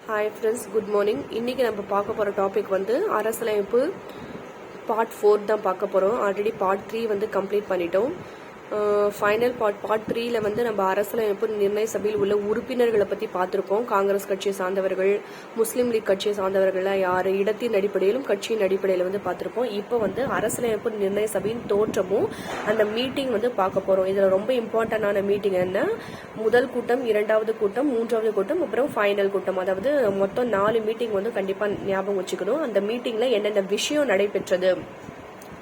Hi friends, good morning. இன்றைக்கி நம்ம பார்க்க போகிற டாபிக் வந்து அரசியலமைப்பு பார்ட் 4 தான் பார்க்க போகிறோம். ஆல்ரெடி பார்ட் 3 வந்து கம்ப்ளீட் பண்ணிட்டோம். ஃபைனல் பார்ட் 3ல வந்து நம்ம அரசியலமைப்பு நிர்ணய சபையில் உள்ள உறுப்பினர்களை பற்றி பார்த்துருக்கோம். காங்கிரஸ் கட்சியை சார்ந்தவர்கள், முஸ்லீம் லீக் கட்சியை சார்ந்தவர்கள்லாம் யார், இடத்தின் அடிப்படையிலும் கட்சியின் அடிப்படையில் வந்து பார்த்துருப்போம். இப்போ வந்து அரசியலமைப்பு நிர்ணய சபையின் தோற்றமும் அந்த மீட்டிங் வந்து பார்க்க போகிறோம். இதில் ரொம்ப இம்பார்ட்டண்டான மீட்டிங் என்ன, முதல் கூட்டம், இரண்டாவது கூட்டம், மூன்றாவது கூட்டம், அப்புறம் ஃபைனல் கூட்டம். அதாவது மொத்தம் 4 மீட்டிங் வந்து கண்டிப்பாக ஞாபகம் வச்சுக்கணும். அந்த மீட்டிங்கில் என்னென்ன விஷயம் நடைபெற்றது,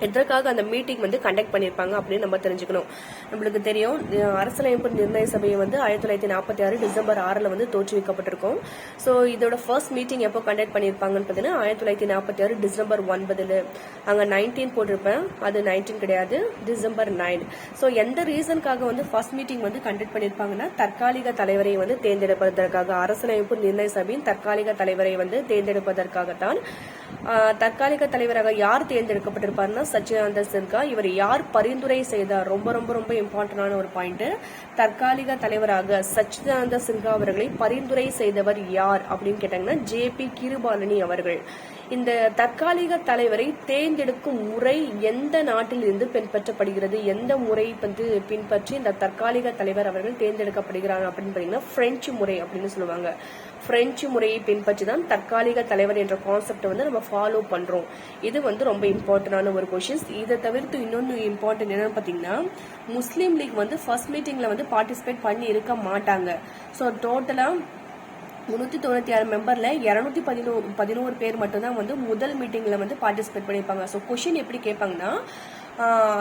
எதற்காக அந்த மீட்டிங் வந்து கண்டக்ட் பண்ணியிருப்பாங்க அப்படின்னு நம்ம தெரிஞ்சுக்கணும். நம்மளுக்கு தெரியும், அரசியலமைப்பு நிர்ணய சபையை வந்து 1946 டிசம்பர் 6 வந்து தோற்றுவிக்கப்பட்டிருக்கும். ஸோ இதோட ஃபர்ஸ்ட் மீட்டிங் எப்போ கண்டக்ட் பண்ணியிருப்பாங்கன்னு பார்த்தீங்கன்னா 1946 டிசம்பர் 9. அங்கே 19 போட்டிருப்பேன், அது 19 கிடையாது, டிசம்பர் 9. ஸோ எந்த ரீசனுக்காக வந்து ஃபர்ஸ்ட் மீட்டிங் வந்து கண்டக்ட் பண்ணியிருப்பாங்கன்னா தற்காலிக தலைவரை வந்து தேர்ந்தெடுப்பதற்காக, அரசியலமைப்பு நிர்ணய சபையின் தற்காலிக தலைவரை வந்து தேர்ந்தெடுப்பதற்காகத்தான். தற்காலிக தலைவராக யார் தேர்ந்தெடுக்கப்பட்டிருப்பாருன்னா சச்சிதானந்த சின்ஹா. இவர் யார் பரிந்துரை செய்தார், ரொம்ப ரொம்ப ரொம்ப இம்பார்ட்டன்டான ஒரு பாயிண்ட். தற்காலிக தலைவராக சச்சிதானந்த சின்ஹா அவர்களை பரிந்துரை செய்தவர் யார் அப்படின்னு கேட்டாங்கன்னா ஜே.பி. கிருபாலனி அவர்கள். இந்த தற்காலிக தலைவரை தேர்ந்தெடுக்கும் முறை எந்த நாட்டில் இருந்து பின்பற்றப்படுகிறது, எந்த முறை வந்து பின்பற்றி இந்த தற்காலிக தலைவர் அவர்கள் தேர்ந்தெடுக்கப்படுகிறார் அப்படின்னு பாத்தீங்கன்னா பிரெஞ்சு முறை அப்படின்னு சொல்லுவாங்க. பிரெஞ்சு முறையை பின்பற்றி தான் தற்காலிக தலைவர் என்ற கான்செப்டை வந்து நம்ம ஃபாலோ பண்றோம். இது வந்து ரொம்ப இம்பார்ட்டன்டான ஒரு கொஸ்டின்ஸ். இதை தவிர்த்து இன்னொன்று இம்பார்ட்டன்ட் என்னன்னு பாத்தீங்கன்னா, முஸ்லீம் லீக் வந்து ஃபர்ஸ்ட் மீட்டிங்ல வந்து பார்ட்டிசிபேட் பண்ணி இருக்க மாட்டாங்க. ஸோ டோட்டலா 396 மெம்பர்ல 211 பேர் மட்டும்தான் வந்து முதல் மீட்டிங்ல வந்து பார்ட்டிசிபேட் பண்ணியிருப்பாங்க. ஸோ கொஸ்டின் எப்படி கேட்பாங்கன்னா,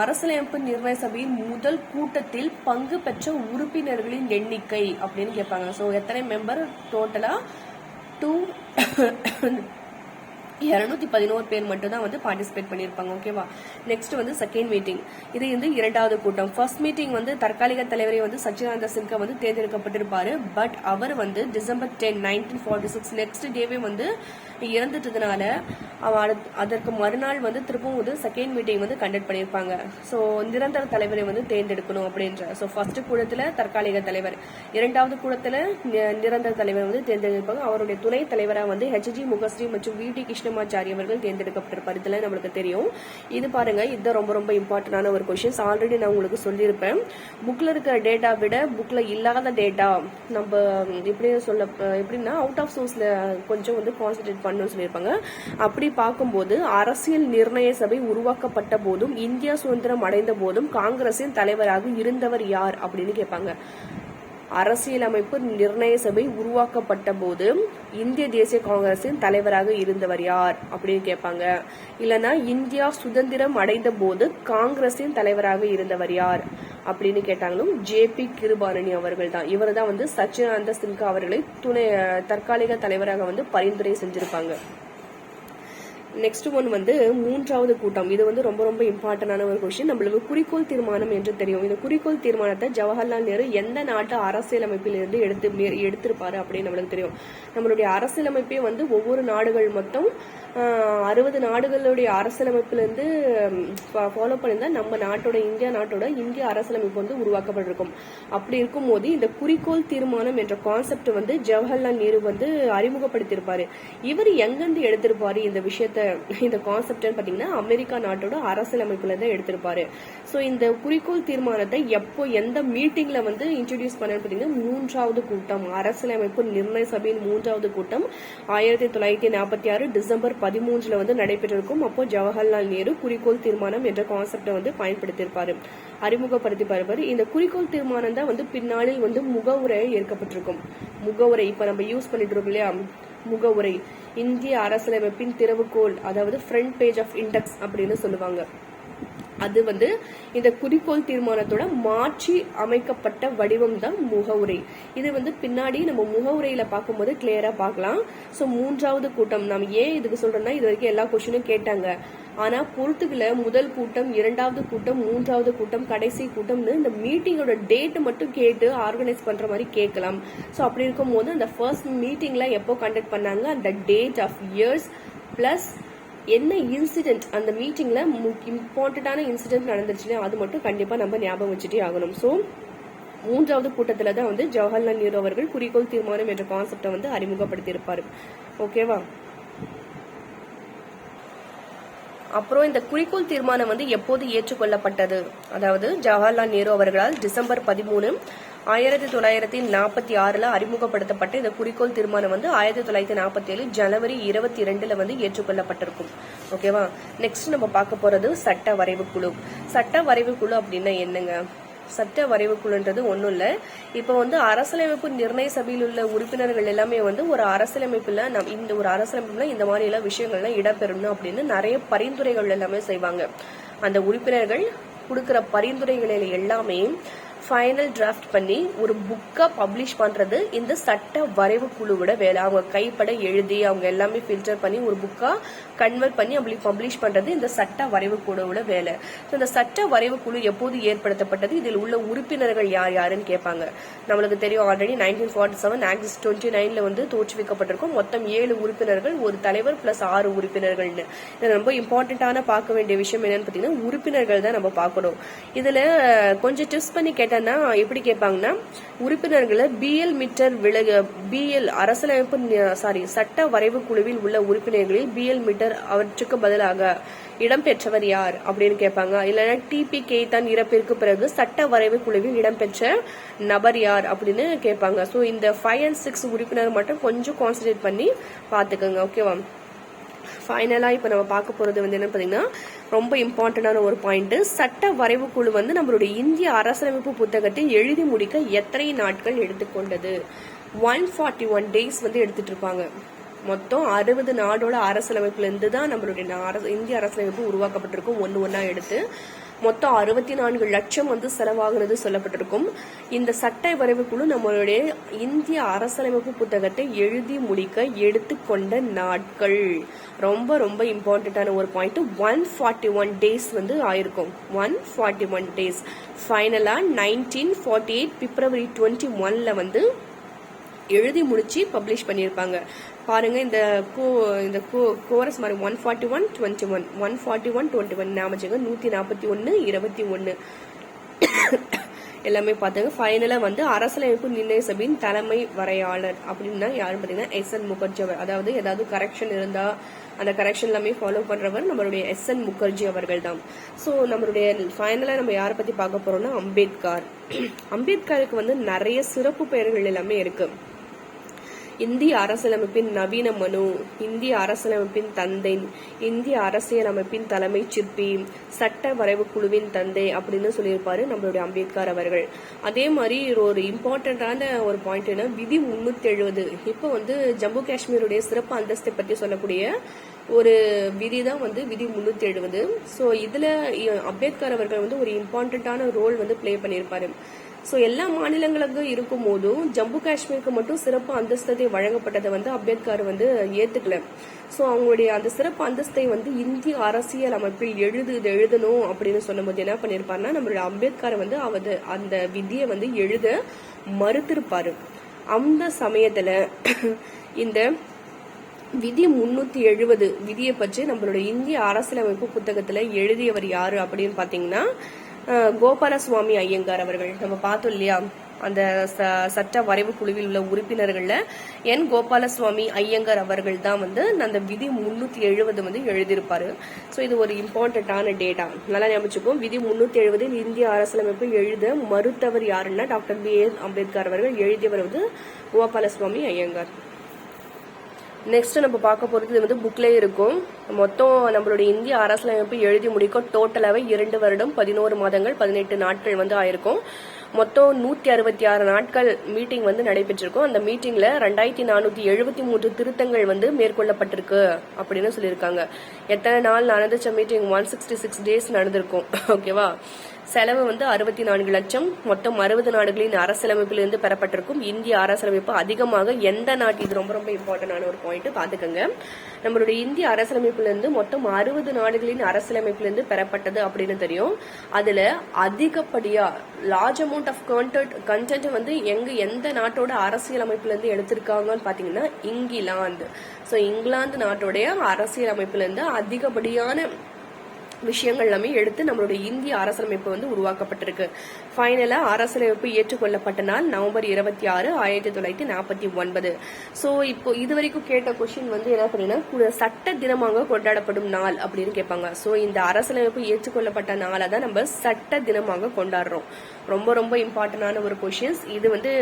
அரசியலமைப்பு நிர்ணய சபையின் முதல் கூட்டத்தில் பங்கு பெற்ற உறுப்பினர்களின் எண்ணிக்கை அப்படின்னு கேட்பாங்க. ஸோ எத்தனை மெம்பர், டோட்டலா 211 பேர் மட்டும் தான் வந்து பார்ட்டிசிபேட் பண்ணியிருப்பாங்க. ஓகேவா. நெக்ஸ்ட் வந்து செகண்ட் மீட்டிங், இது வந்து இரண்டாவது கூட்டம். ஃபர்ஸ்ட் மீட்டிங் வந்து தற்காலிக தலைவரை வந்து சச்சிதானந்த சின்ஹா வந்து தேர்ந்தெடுக்கப்பட்டிருப்பாரு. பட் அவர் வந்து டிசம்பர் 10, 1946 நெக்ஸ்ட் டேவே வந்து இறந்துட்டதுனால அதற்கு மறுநாள் வந்து திரும்பவும் வந்து செகண்ட் மீட்டிங் வந்து கண்டக்ட் பண்ணியிருப்பாங்க. ஸோ நிரந்தர தலைவரை வந்து தேர்ந்தெடுக்கணும் அப்படின்ற. ஸோ ஃபர்ஸ்ட் கூடத்துல தற்காலிக தலைவர், இரண்டாவது கூடத்துல நிரந்தர தலைவர் வந்து தேர்ந்தெடுப்பாங்க. அவருடைய துணை தலைவராக வந்து H.G. முகஸ்ரீ மற்றும் V.T. கிருஷ்ணமாச்சாரி அவர்கள் தேர்ந்தெடுக்கப்பட்டிருப்பார். இதெல்லாம் நம்மளுக்கு தெரியும். இது பாருங்க, இது ரொம்ப ரொம்ப இம்பார்ட்டன்டான ஒரு கொஸ்டின்ஸ். ஆல்ரெடி நான் உங்களுக்கு சொல்லியிருப்பேன். புக்ல இருக்கிற டேட்டா விட புக்ல இல்லாத டேட்டா நம்ம எப்படின்னா அவுட் ஆஃப் சோர்ஸ்ல கொஞ்சம் வந்து கான்சென்ட்ரேட் பண்ணணும்னு சொல்லியிருப்பாங்க. அப்படி பார்க்கும்போது அரசியல் நிர்ணய சபை உருவாக்கப்பட்ட போதும், இந்தியா சுதந்திரம் அடைந்த போதும் காங்கிரசின் தலைவராக இருந்தவர் யார் அப்படின்னு கேட்பாங்க. அரசியலமைப்பு நிர்ணய சபை உருவாக்கப்பட்ட போது இந்திய தேசிய காங்கிரசின் தலைவராக இருந்தவர் யார் அப்படின்னு கேட்பாங்க. இல்லைன்னா இந்தியா சுதந்திரம் அடைந்த போது காங்கிரசின் தலைவராக இருந்தவர் யார் அப்படின்னு கேட்டாங்களும் ஜே.பி. கிருபாலனி அவர்கள் தான். இவர் தான் வந்து சச்சிதானந்த சின்ஹா அவர்களை தற்காலிக தலைவராக வந்து பரிந்துரை செஞ்சிருப்பாங்க. நெக்ஸ்ட் ஒன் வந்து மூன்றாவது கூட்டம். இது வந்து ரொம்ப ரொம்ப இம்பார்ட்டன்டான ஒரு கொஸ்டின். நம்மளுக்கு குறிக்கோள் தீர்மானம் என்று தெரியும். இந்த குறிக்கோள் தீர்மானத்தை ஜவஹர்லால் நேரு எந்த நாட்டு அரசியலமைப்பில் இருந்து எடுத்திருப்பாரு அப்படின்னு நம்மளுக்கு தெரியும். நம்மளுடைய அரசியலமைப்பே வந்து ஒவ்வொரு நாடுகள் மொத்தம் 60 நாடுகளுடைய அரசியலமைப்பிலிருந்து ஃபாலோ பண்ணியிருந்தா நம்ம நாட்டோட, இந்தியா நாட்டோட இந்திய அரசியலமைப்பு வந்து உருவாக்கப்பட்டிருக்கும். அப்படி இருக்கும் போது இந்த குறிக்கோள் தீர்மானம் என்ற கான்செப்ட் வந்து ஜவஹர்லால் நேரு வந்து அறிமுகப்படுத்தியிருப்பாரு. இவர் எங்கிருந்து எடுத்திருப்பாரு இந்த விஷயத்த, இந்த கான்செப்ட் பாத்தீங்கன்னா அமெரிக்கா நாட்டோட அரசியலமைப்புல தான் எடுத்திருப்பாரு. சோ இந்த குறிக்கோள் தீர்மானத்தை எப்போ எந்த மீட்டிங்ல வந்து இன்ட்ரோடியூஸ் பண்ண பாத்தீங்கன்னா மூன்றாவது கூட்டம், அரசியலமைப்பு நிர்ணய சபையின் மூன்றாவது கூட்டம் 1946 டிசம்பர் 13 வந்து நடைபெற்றிருக்கும். அப்போ ஜவஹர்லால் நேரு குறிக்கோள் தீர்மானம் என்ற கான்செப்டை வந்து பயன்படுத்தியிருப்பாரு, அறிமுகப்படுத்திப்பாரு. இந்த குறிக்கோள் தீர்மானம் தான் வந்து பின்னாளில் வந்து முகவுரை ஏற்கப்பட்டிருக்கும். முகவுரை இப்ப நம்ம யூஸ் பண்ணிட்டு இருக்கோம் இல்லையா, முகவுரை, இந்திய அரசியலமைப்பின் திறவுகோல், அதாவது ஃப்ரண்ட் பேஜ் ஆஃப் இண்டெக்ஸ் அப்படின்னு சொல்லுவாங்க. அது வந்து இந்த குறிக்கோள் தீர்மானத்தோட மாற்றி அமைக்கப்பட்ட வடிவம் தான் முகவுரை. இது வந்து பின்னாடி நம்ம முகவுரையில பார்க்கும்போது கிளியரா பார்க்கலாம். ஸோ மூன்றாவது கூட்டம் நாம் ஏன் இதுக்கு சொல்றோம்னா, இது வரைக்கும் எல்லா கொஸ்டினும் கேட்டாங்க. ஆனா பொறுத்துக்கல முதல் கூட்டம், இரண்டாவது கூட்டம், மூன்றாவது கூட்டம், கடைசி கூட்டம்னு இந்த மீட்டிங்கோட டேட் மட்டும் கேட்டு ஆர்கனைஸ் பண்ற மாதிரி கேட்கலாம். ஸோ அப்படி இருக்கும் போது அந்த ஃபர்ஸ்ட் மீட்டிங்ல எப்போ கண்டக்ட் பண்ணாங்க, அந்த டேட் ஆஃப் இயர்ஸ் பிளஸ் என்ன இன்சிடென்ட் அந்த மீட்டிங்ல இம்பார்ட்டன்டான இன்சிடென்ட் நடந்துச்சுன்னா அது மட்டும் கண்டிப்பா நம்ம ஞாபகம் வச்சுட்டே ஆகணும். ஸோ மூன்றாவது கூட்டத்துல தான் வந்து ஜவஹர்லால் நேரு அவர்கள் குறிக்கோள் தீர்மானம் என்ற கான்செப்டை வந்து அறிமுகப்படுத்தி இருப்பாரு. ஓகேவா? அப்புறம் இந்த குறிக்கோள் தீர்மானம் வந்து எப்போது ஏற்றுக்கொள்ளப்பட்டது? அதாவது ஜவஹர்லால் நேரு அவர்களால் டிசம்பர் 13, 1946 அறிமுகப்படுத்தப்பட்ட இந்த குறிக்கோள் தீர்மானம் வந்து 1947 ஜனவரி 22 வந்து ஏற்றுக்கொள்ளப்பட்டிருக்கும். ஓகேவா? நெக்ஸ்ட் நம்ம பார்க்க போறது சட்ட வரைவு குழு. சட்ட வரைவு குழு அப்படின்னா என்னங்க? சட்ட வரைவு குழுன்றது ஒன்றும் இல்லை. இப்போ வந்து அரசியலமைப்பு நிர்ணய சபையில் உள்ள உறுப்பினர்கள் எல்லாமே வந்து ஒரு அரசியலமைப்புல இந்த ஒரு அரசியலமைப்புல இந்த மாதிரி எல்லாம் விஷயங்கள்லாம் இடம்பெறணும் அப்படின்னு நிறைய பரிந்துரைகள் எல்லாமே செய்வாங்க. அந்த உறுப்பினர்கள் கொடுக்கிற பரிந்துரைகளில் எல்லாமே ஃபைனல் டிராஃப்ட் பண்ணி ஒரு புக்கை பப்ளிஷ் பண்றது இந்த சட்ட வரைவு குழுவோட வேலை. அவங்க கைப்பட எழுதி அவங்க எல்லாமே ஃபில்டர் பண்ணி ஒரு புக்கா கன்வெர்ட் பண்ணி அப்படி பப்ளிஷ் பண்றது இந்த சட்ட வரைவு குழுவோட வேலை. இந்த சட்ட வரைவு குழு எப்போது ஏற்படுத்தப்பட்டது? இதில் உள்ள உறுப்பினர்கள் யார் யாருன்னு கேட்பாங்க. நம்மளுக்கு தெரியும், ஆல்ரெடி 1947 ஆக்ட் 29 வந்து தோற்றுவிக்கப்பட்டிருக்கும். மொத்தம் 7 உறுப்பினர்கள், ஒரு தலைவர் பிளஸ் 6 உறுப்பினர்கள்னு. இது ரொம்ப இம்பார்ட்டன்டான பார்க்க வேண்டிய விஷயம் என்னன்னு பாத்தீங்கன்னா உறுப்பினர்கள் தான் நம்ம பார்க்கணும். இதுல கொஞ்சம் டிப்ஸ் பண்ணி கேட்டா எப்படி கேட்பாங்கன்னா, உறுப்பினர்களை பிஎல் அரசியலமைப்பு சட்ட வரைவு குழுவில் உள்ள உறுப்பினர்களில் பிஎல் மீட்டர் அவற்றுக்கு பதிலாக இடம்பெற்றவர் யார் அப்படின்னு கேட்பாங்க. இல்லைன்னா டிபிகே தான் இறப்பிற்கு பிறகு சட்ட வரைவு குழுவில் இடம்பெற்ற நபர் யார் அப்படின்னு கேட்பாங்க. ஸோ இந்த 5 and 6 உறுப்பினர் மட்டும் கொஞ்சம் கான்சன்ட்ரேட் பண்ணி பார்த்துக்கோங்க. ஓகேவா? ஃபைனலா இப்ப நம்ம பார்க்க போறது வந்து என்ன பாத்தீங்கன்னா ரொம்ப இம்பார்ட்டன்டான ஒரு பாயிண்ட். சட்ட வரைவு குழு வந்து நம்மளுடைய இந்திய அரசியலமைப்பு புத்தகத்தை எழுதி முடிக்க எத்தனை நாட்கள் எடுத்துக்கொண்டது? 141 days வந்து எடுத்துட்டு இருப்பாங்க. மொத்தம் 60 நாடோட அரசியலமைப்புல இருந்து தான் நம்மளுடைய இந்திய அரசியலமைப்பு உருவாக்கப்பட்டிருக்கும். ஒன்னா எடுத்து மொத்தம் 64 லட்சம் வந்து செலவாகுறது சொல்லப்பட்டிருக்கும். இந்த சட்ட வரைவு குழு நம்மளுடைய இந்திய அரசியலமைப்பு புத்தகத்தை எழுதி முடிக்க எடுத்துக்கொண்ட நாட்கள் ரொம்ப ரொம்ப இம்பார்ட்டன்டான ஒரு பாயிண்ட். 141 days வந்து ஆயிருக்கும். 141 days. ஃபைனலா 1948 பிப்ரவரி 21 வந்து எழுதி முடிச்சு பப்ளிஷ் பண்ணியிருப்பாங்க. பாருங்க இந்த கோரஸ் மாதிரி 141, 21, 141, 21 ஞாபகம் 141, 21 எல்லாமே பார்த்தாங்க. ஃபைனலா வந்து அரசியலமைப்பு நிர்ணய சபையின் தலைமை வரையாளர் அப்படின்னா யாரு பாத்தீங்கன்னா எஸ்.என். முகர்ஜி அவர். அதாவது ஏதாவது கரெக்ஷன் இருந்தா அந்த கரெக்ஷன் எல்லாமே ஃபாலோ பண்றவர் நம்மளுடைய எஸ்.என். முகர்ஜி அவர்கள் தான். ஸோ நம்மளுடைய ஃபைனலா நம்ம யாரை பத்தி பார்க்க போறோம்னா அம்பேத்கர். அம்பேத்கருக்கு வந்து நிறைய சிறப்பு பெயர்கள் எல்லாமே இருக்கு. இந்திய அரசியலமைப்பின் நவீன மனு, இந்திய அரசியலமைப்பின் தந்தை, இந்திய அரசியலமைப்பின் தலைமை சிற்பி, சட்ட வரைவு குழுவின் தந்தை அப்படின்னு சொல்லியிருப்பாரு நம்மளுடைய அம்பேத்கர் அவர்கள். அதே மாதிரி ஒரு இம்பார்ட்டன்டான ஒரு பாயிண்ட் என்ன, விதி 370. இப்போ வந்து ஜம்மு காஷ்மீருடைய சிறப்பு அந்தஸ்தை பற்றி சொல்லக்கூடிய ஒரு விதி தான் வந்து விதி 370. ஸோ இதுல அம்பேத்கர் அவர்கள் வந்து ஒரு இம்பார்ட்டன்டான ரோல் வந்து பிளே பண்ணியிருப்பாரு. ஸோ எல்லா மாநிலங்களுக்கும் இருக்கும் போதும் ஜம்மு காஷ்மீருக்கு மட்டும் சிறப்பு அந்தஸ்தை வழங்கப்பட்டதை வந்து அம்பேத்கர் வந்து ஏத்துக்கல. ஸோ அவங்களுடைய அந்த சிறப்பு அந்தஸ்தை வந்து இந்திய அரசியல் அமைப்பில் எழுதணும் அப்படின்னு சொல்லும்போது என்ன பண்ணிருப்பாருன்னா நம்மளுடைய அம்பேத்கர் வந்து அந்த விதியை வந்து எழுத மறுத்திருப்பாரு. அந்த சமயத்துல இந்த விதி 370 விதியை பற்றி நம்மளுடைய இந்திய அரசியலமைப்பு புத்தகத்துல எழுதியவர் யாரு அப்படின்னு பாத்தீங்கன்னா கோபாலசுவாமி ஐயங்கார் அவர்கள். நம்ம பார்த்தோம் இல்லையா, அந்த சட்ட வரைவு குழுவில் உள்ள உறுப்பினர்கள்ல என் கோபாலசுவாமி ஐயங்கார் அவர்கள் தான் வந்து அந்த விதி 370 வந்து எழுதியிருப்பாரு. ஸோ இது ஒரு இம்பார்ட்டன்டான டேட்டா, நல்லா ஞாபகம். விதி 370 இந்திய அரசியலமைப்பு எழுத மறுத்தவர் யாருன்னா டாக்டர் B.R. அம்பேத்கர் அவர்கள். எழுதியவர் வந்து கோபாலசுவாமி ஐயங்கார். நெக்ஸ்ட் நம்ம பார்க்க போறது வந்து புக்லேயே இருக்கும். மொத்தம் நம்மளுடைய இந்திய அரசியலமைப்பு எழுதி முடிக்க டோட்டலாவே 2 வருடம் 11 மாதங்கள் 18 நாட்கள் வந்து ஆயிருக்கும். மொத்தம் 166 நாட்கள் மீட்டிங் வந்து நடைபெற்றிருக்கும். அந்த மீட்டிங்ல 2473 திருத்தங்கள் வந்து மேற்கொள்ளப்பட்டிருக்கு அப்படின்னு சொல்லியிருக்காங்க. எத்தனை நாள் நடந்துச்ச மீட்டிங்? 166 days நடந்திருக்கும். ஓகேவா? செலவு வந்து 64 லட்சம். மொத்தம் 60 நாடுகளின் அரசியலமைப்பிலிருந்து பெறப்பட்டிருக்கும். இந்திய அரசியலமைப்பு அதிகமாக எந்த நாட்டு, இது ரொம்ப ரொம்ப இம்பார்ட்டன்டான ஒரு பாயிண்ட் பார்த்துக்கோங்க. நம்மளுடைய இந்திய அரசியலமைப்பிலிருந்து மொத்தம் 60 நாடுகளின் அரசியலமைப்பிலிருந்து பெறப்பட்டது அப்படின்னு தெரியும். அதுல அதிகப்படியா லார்ஜ் அமௌண்ட் ஆஃப் கண்டென்ட் வந்து எந்த நாட்டோட அரசியலமைப்புல இருந்து எடுத்திருக்காங்கன்னு பாத்தீங்கன்னா இங்கிலாந்து. ஸோ இங்கிலாந்து நாட்டோடைய அரசியலமைப்புல இருந்து அதிகப்படியான விஷயங்கள் எல்லாமே எடுத்து நம்மளுடைய இந்திய அரசியலமைப்பு வந்து உருவாக்கப்பட்டிருக்கு. ஃபைனலா அரசியலமைப்பு ஏற்றுக்கொள்ளப்பட்ட நாள் நவம்பர் 26, 1949. ஸோ இப்போ இதுவரைக்கும் கேட்ட கொஸ்டின் வந்து என்ன பண்ணீங்கன்னா சட்ட தினமாக கொண்டாடப்படும் நாள் அப்படின்னு கேட்பாங்க. ஸோ இந்த அரசியலமைப்பு ஏற்றுக்கொள்ளப்பட்ட நாளை தான் நம்ம சட்ட தினமாக கொண்டாடுறோம். ரொம்ப ரொம்ப இம்பார்ட்டன்டான ஒரு கொஸ்டின்ஸ் இது வந்து.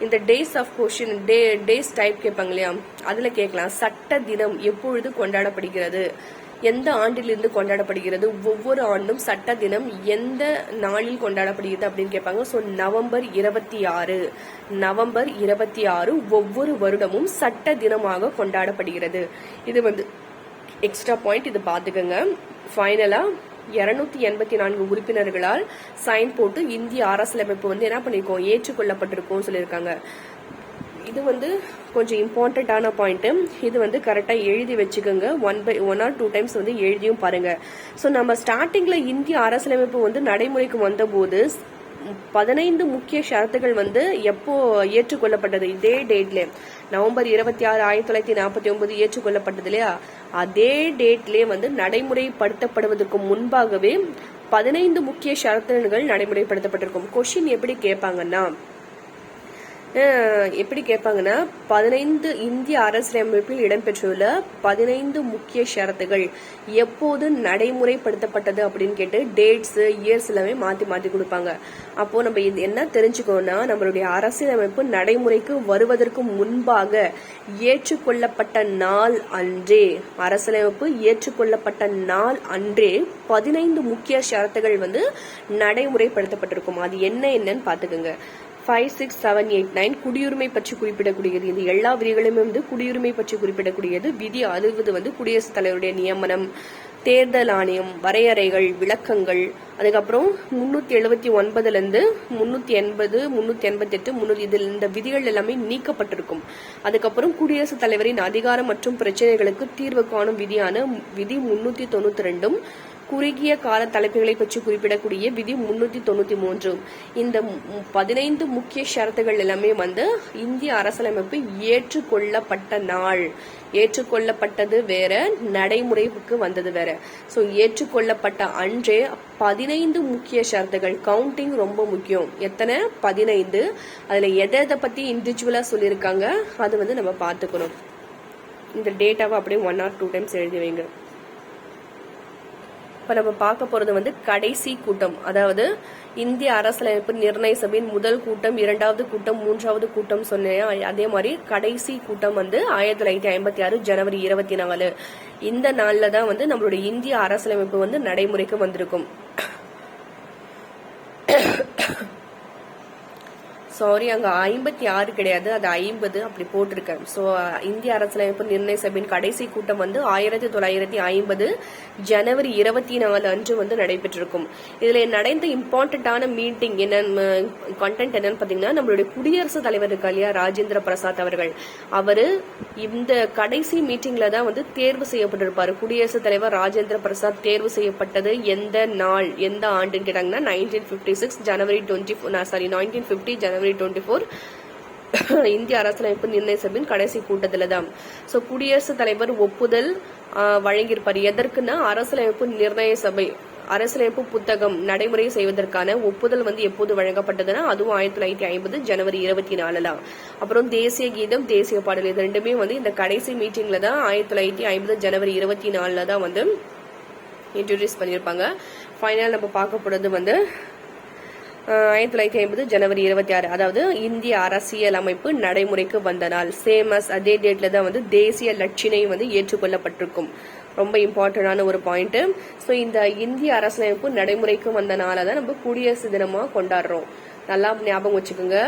இந்த days of question days type கேட்பாங்க இல்லையா, அதுல கேட்கலாம். சட்ட தினம் எப்பொழுது கொண்டாடப்படுகிறது, எந்த ஆண்டிலிருந்து கொண்டாடப்படுகிறது, ஒவ்வொரு ஆண்டும் சட்ட தினம் எந்த நாளில் கொண்டாடப்படுகிறது அப்படின்னு கேட்பாங்க. ஸோ நவம்பர் 26 ஒவ்வொரு வருடமும் சட்ட தினமாக கொண்டாடப்படுகிறது. இது வந்து எக்ஸ்ட்ரா பாயிண்ட், இது பாத்துக்கோங்க. ஃபைனலா 284 உறுப்பினர்களால் சைன் போட்டு இந்திய அரசியலமைப்பு வந்து என்ன பண்ணிருக்கோம், ஏற்றுக்கொள்ளப்பட்டிருக்கோம் சொல்லியிருக்காங்க. இது வந்து கொஞ்சம் இம்பார்ட்டன்டான பாயிண்ட். இது வந்து கரெக்டா எழுதி வச்சுக்கோங்க. 1 or 2 டைம்ஸ் வந்து எழுதியும் பாருங்க. ஸோ நம்ம ஸ்டார்டிங்ல இந்திய அரசியலமைப்பு வந்து நடைமுறைக்கு வந்த போது 15 முக்கிய ஷரத்துகள் வந்து எப்போ ஏற்றுக்கொள்ளப்பட்டது, இதே டேட்ல நவம்பர் 26, 1949 ஏற்றுக்கொள்ளப்பட்டது இல்லையா, அதே டேட்லயே வந்து நடைமுறைப்படுத்தப்படுவதற்கு முன்பாகவே 15 முக்கிய ஷரத்துகள் நடைமுறைப்படுத்தப்பட்டிருக்கும். கொஸ்டின் எப்படி கேட்பாங்கன்னா 15 இந்திய அரசியலமைப்பில் இடம்பெற்றுள்ள 15 முக்கிய ஷரத்துகள் எப்போது நடைமுறைப்படுத்தப்பட்டது அப்படின்னு கேட்டு டேட்ஸ் இயர்ஸ் எல்லாமே மாத்தி கொடுப்பாங்க. அப்போ நம்ம இது என்ன தெரிஞ்சுக்கோன்னா, நம்மளுடைய அரசியலமைப்பு நடைமுறைக்கு வருவதற்கு முன்பாக ஏற்றுக்கொள்ளப்பட்ட நாள் அன்றே, அரசியலமைப்பு ஏற்றுக்கொள்ளப்பட்ட நாள் அன்றே 15 முக்கிய ஷரத்துகள் வந்து நடைமுறைப்படுத்தப்பட்டிருக்கும். அது என்னன்னு பாத்துக்கோங்க. 5, 6, 7, 8, 9 குடியுரிமை பற்றி குறிப்பிடக்கூடியது. இந்த எல்லா விதிகளுமே வந்து குடியுரிமை பற்றி குறிப்பிடக்கூடியது. விதி 60 வந்து குடியரசுத் தலைவருடைய நியமனம், தேர்தல் ஆணையம், வரையறைகள், விளக்கங்கள். அதுக்கப்புறம் 379 இருந்து 380, 388 இதில் இந்த விதிகள் எல்லாமே நீக்கப்பட்டிருக்கும். அதுக்கப்புறம் குடியரசுத் தலைவரின் அதிகாரம் மற்றும் பிரச்சனைகளுக்கு தீர்வு காணும் விதியான விதி 392, குறுகிய கால தலைப்புகளை பற்றி குறிப்பிடக்கூடிய விதி 393. இந்த 15 முக்கிய ஷரத்துகள் எல்லாமே வந்து இந்திய அரசியலமைப்பு ஏற்றுக்கொள்ளப்பட்ட நாள், ஏற்றுக்கொள்ளப்பட்டது வேற, நடைமுறைக்கு வந்தது வேற. ஸோ ஏற்றுக்கொள்ளப்பட்ட அன்றே 15 முக்கிய ஷரத்துகள். கவுண்டிங் ரொம்ப முக்கியம். எத்தனை? 15. அதுல எதை பத்தி இண்டிவிஜுவலா சொல்லியிருக்காங்க அது வந்து நம்ம பார்த்துக்கணும். இந்த டேட்டாவை அப்படியே 1 or 2 டைம்ஸ் எழுதி வைங்க. இப்ப நம்ம பார்க்க போறது வந்து கடைசி கூட்டம், அதாவது இந்திய அரசியலமைப்பு நிர்ணய சபையின் முதல் கூட்டம், 2வது கூட்டம், 3வது கூட்டம் சொன்னேன். அதே மாதிரி கடைசி கூட்டம் வந்து 1956 ஜனவரி 24. இந்த நாள்ல தான் வந்து நம்மளுடைய இந்திய அரசியலமைப்பு வந்து நடைமுறைக்கு வந்திருக்கும். சாரி, அங்க 56 கிடையாது, அது 50 அப்படி போட்டிருக்கேன். ஸோ இந்திய அரசியலமைப்பு நிர்ணய சபையின் கடைசி கூட்டம் வந்து 1950 ஜனவரி 24 அன்று வந்து நடைபெற்றிருக்கும். இதுல நடந்த இம்பார்ட்டன்டான மீட்டிங் என்னன்னு, கண்டென்ட் என்னன்னு பாத்தீங்கன்னா, நம்மளுடைய குடியரசுத் தலைவர் இருக்கா இல்லையா, ராஜேந்திர பிரசாத் அவர்கள், அவரு இந்த கடைசி மீட்டிங்ல தான் வந்து தேர்வு செய்யப்பட்டிருப்பாரு. குடியரசுத் தலைவர் ராஜேந்திர பிரசாத் தேர்வு செய்யப்பட்டது எந்த நாள், எந்த ஆண்டுன்னு கேட்டாங்கன்னா 1956 ஜனவரி 1950 ஜனவரி 24 இந்திய அரசியலமைப்பு நிர்ணய சபையின் கடைசி கூட்டத்துல தான். சோ குடியரசுத் தலைவர் ஒப்புதல் வழங்கியிருப்பார். எதற்குன்னா அரசியலமைப்பு நிர்ணய சபை அரசியலமைப்பு புத்தகம் நடைமுறை செய்வதற்கான ஒப்புதல் வந்து எப்போது வழங்கப்பட்டதுன்னா அதுவும் 1950 ஜனவரி 24. அப்புறம் தேசிய கீதம், தேசிய பாடல், இது ரெண்டுமே வந்து இந்த கடைசி மீட்டிங்ல தான் 1950 ஜனவரி 24 தான் வந்து இன்ட்ரோடியூஸ் பண்ணியிருப்பாங்க. ஃபைனல் நம்ம பார்க்க போறது வந்து 1950 ஜனவரி 26, அதாவது இந்திய அரசியல் அமைப்பு நடைமுறைக்கு வந்த நாள். சேமஸ் அதே டேட்ல தான் வந்து தேசிய லட்சினை வந்து ஏற்றுக்கொள்ளப்பட்டிருக்கும். ரொம்ப இம்பார்ட்டன்டான ஒரு பாயிண்ட். ஸோ இந்த இந்திய அரசியலமைப்பு நடைமுறைக்கு வந்த நாளை தான் நம்ம குடியரசு தினமா கொண்டாடுறோம். நல்லா ஞாபகம் வச்சுக்கோங்க.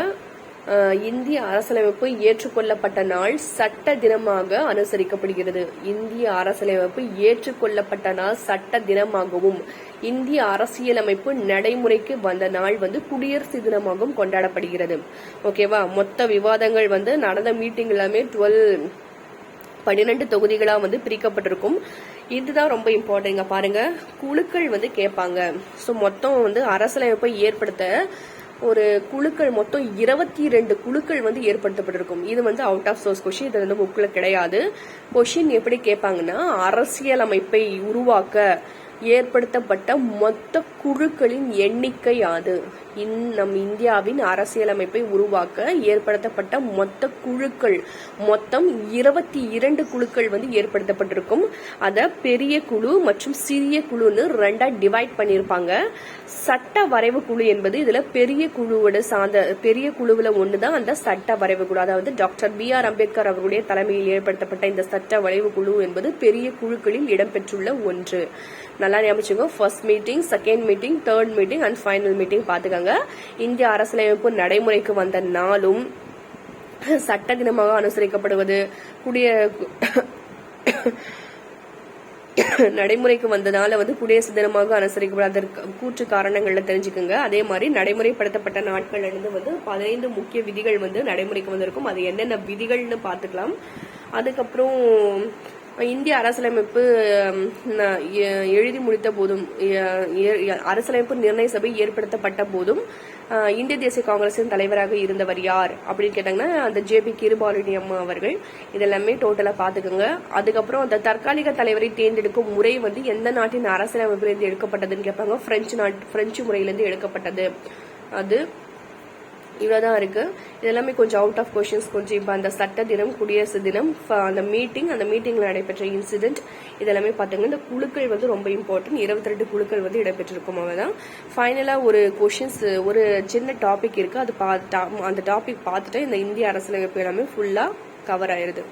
இந்திய அரசியலமைப்பு ஏற்றுக்கொள்ளப்பட்ட நாள் சட்ட தினமாக அனுசரிக்கப்படுகிறது. இந்திய அரசியலமைப்பு ஏற்றுக்கொள்ளப்பட்ட நாள் சட்ட தினமாகவும் இந்திய அரசியலமைப்பு நடைமுறைக்கு வந்த நாள் வந்து குடியரசு தினமாகவும் கொண்டாடப்படுகிறது. ஓகேவா? மொத்த விவாதங்கள் வந்து நடந்த மீட்டிங் எல்லாமே 12 தொகுதிகளா வந்து பிரிக்கப்பட்டிருக்கும். இதுதான் ரொம்ப இம்பார்ட்டன்ட். பாருங்க, குழுக்கள் வந்து கேட்பாங்க. ஸோ மொத்தம் வந்து அரசியலமைப்பை ஏற்படுத்த ஒரு குழுக்கள் மொத்தம் 22 குழுக்கள் வந்து ஏற்படுத்தப்பட்டிருக்கும். இது வந்து அவுட் ஆஃப் சோர்ஸ் கொஸ்டின், இது வந்து புக்ல கிடையாது. கொஸ்டின் எப்படி கேட்பாங்கன்னா, அரசியலமைப்பை உருவாக்க ஏற்படுத்தப்பட்ட மொத்த குழுக்களின் எண்ணிக்கை யாது? நம் இந்தியாவின் அரசியலமைப்பை உருவாக்க ஏற்படுத்தப்பட்ட மொத்த குழுக்கள் மொத்தம் 22 குழுக்கள் வந்து ஏற்படுத்தப்பட்டிருக்கும். அத பெரிய குழு மற்றும் சிறிய குழுன்னு 2ஆ டிவைட் பண்ணியிருப்பாங்க. சட்ட வரைவு குழு என்பது இதுல பெரிய குழுவோட பெரிய குழுவுல ஒண்ணுதான் அந்த சட்ட வரைவு குழு. அதாவது டாக்டர் B.R. அம்பேத்கர் அவர்களுடைய தலைமையில் ஏற்படுத்தப்பட்ட இந்த சட்ட வரைவு குழு என்பது பெரிய குழுக்களில் இடம்பெற்றுள்ள ஒன்று. நல்லா ஞாபகம். First meeting, second meeting, third meeting and final meeting பாத்துக்கோங்க. இந்திய அரசியலமைப்பு நடைமுறைக்கு வந்த நாளும் சட்ட தினமாக அனுசரிக்கப்படுவது, நடைமுறைக்கு வந்ததால வந்து குடியரசு தினமாக அனுசரிக்கப்படும். அதற்கு கூற்று காரணங்கள்ல தெரிஞ்சுக்கோங்க. அதே மாதிரி நடைமுறைப்படுத்தப்பட்ட நாட்கள்ல இருந்து வந்து 15 முக்கிய விதிகள் வந்து நடைமுறைக்கு வந்திருக்கும். அது என்னென்ன விதிகள்னு பாத்துக்கலாம். அதுக்கப்புறம் இந்திய அரசியலமைப்பு எழுதி முடித்த போதும், அரசியலமைப்பு நிர்ணய சபை ஏற்படுத்தப்பட்ட போதும் இந்திய தேசிய காங்கிரசின் தலைவராக இருந்தவர் யார் அப்படின்னு கேட்டாங்கன்னா அந்த JP கிருபாலினி அம்மா அவர்கள். இதெல்லாமே டோட்டலா பாத்துக்கோங்க. அதுக்கப்புறம் அந்த தற்காலிக தலைவரை தேர்ந்தெடுக்கும் முறை வந்து எந்த நாட்டின் அரசியலமைப்பிலிருந்து எடுக்கப்பட்டதுன்னு கேட்பாங்க. பிரெஞ்சு முறையிலிருந்து எடுக்கப்பட்டது. அது இவ்வளவுதான் இருக்கு. இதெல்லாமே கொஞ்சம் அவுட் ஆஃப் கொஸ்டின்ஸ். கொஞ்சம் இப்ப அந்த சட்ட தினம், குடியரசு தினம், அந்த மீட்டிங்ல நடைபெற்ற இன்சிடென்ட் இதெல்லாமே பாத்துங்க. இந்த குழுக்கள் வந்து ரொம்ப இம்பார்ட்டன்ட். 22 குழுக்கள் வந்து இடம்பெற்றிருக்கும். அவ்வளவுதான். ஃபைனலா ஒரு கொஸ்டின்ஸ், ஒரு சின்ன டாபிக் இருக்கு. அது அந்த டாபிக் பார்த்துட்டு இந்த இந்திய அரசியலமைப்பு எல்லாமே ஃபுல்லா கவர் ஆயிருது.